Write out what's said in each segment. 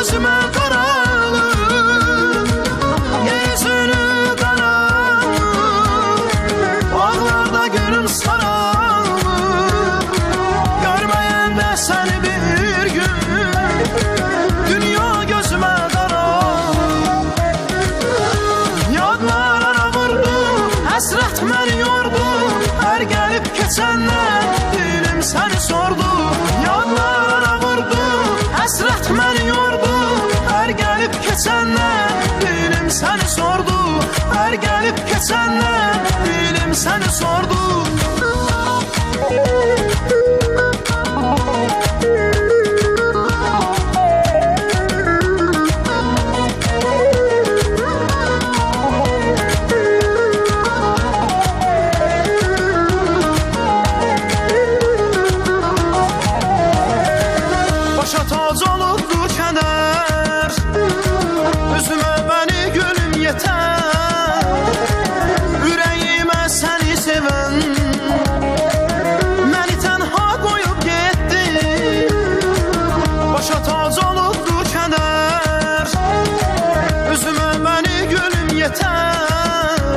gözüme karanlık, yüzünü karanlık, bağlarda gönül sararlık. Görmeyen de seni bir gün, dünya gözüme karanlık. Yadlara vurdu, hasret beni yordu, her gelip geçenler dilim seni sordu. Yadlara vurdu, hasret beni yordu, her gelip geçenler dilim seni sordu. Her gelip geçenler dilim seni sordu. Başa tac olubdu keder, üzüme beni gülüm yeter. Ürəyimə səni sevən məni tənha qoyub getdi. Başa tac olubdu keder, üzüme beni gülüm yeter.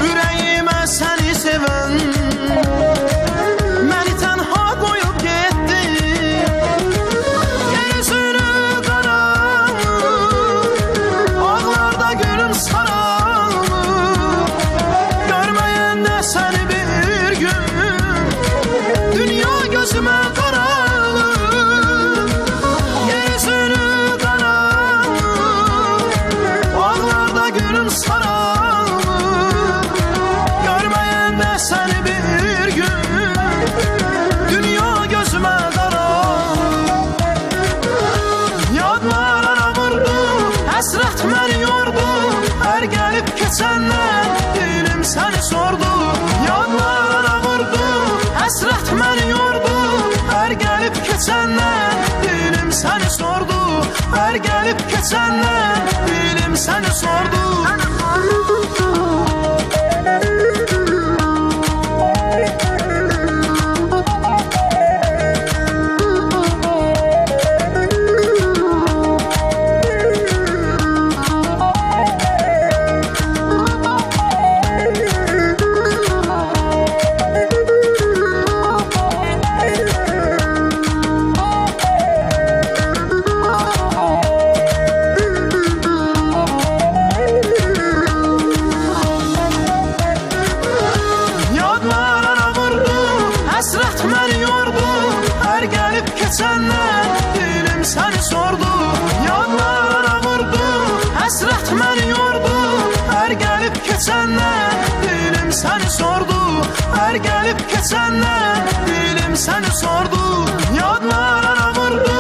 Ürəyimə səni sevən məni tənha qoyub getdi. Yüzünü karanlık, bağlarda gülüm sararlık. Görmeyen de seni bir gün, dünya gözüme karanlık. Yüzünü karanlık, bağlarda gülüm sararlık. Görmeyen de seni bir gün, dünya gözüme karanlık. Yadlara vurdu, hasret beni yordu, her gelip geçenler dilim seni sordu. Yadlara vurdu, hasret beni yordu, her gelip geçenler dilim seni sordu. Her gelip geçenler dilim seni sordu. Yadlara vurdu, hasret beni yordu, her gelip geçenler dilim seni sordu. Yadlara vurdu, hasret beni yordu, her gelip geçenler dilim seni sordu. Her gelip geçenler dilim seni sordu. Yadlara vurdu,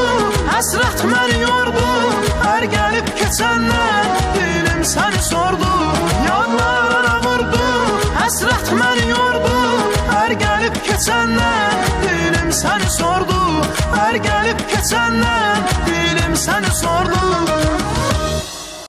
hasret beni yordu, her gelip geçenler dilim seni sordu. Yadlara vurdu, hasret beni yordu, her gelip geçenler dilim seni sordu. Her gelip geçenler dilim seni sordu.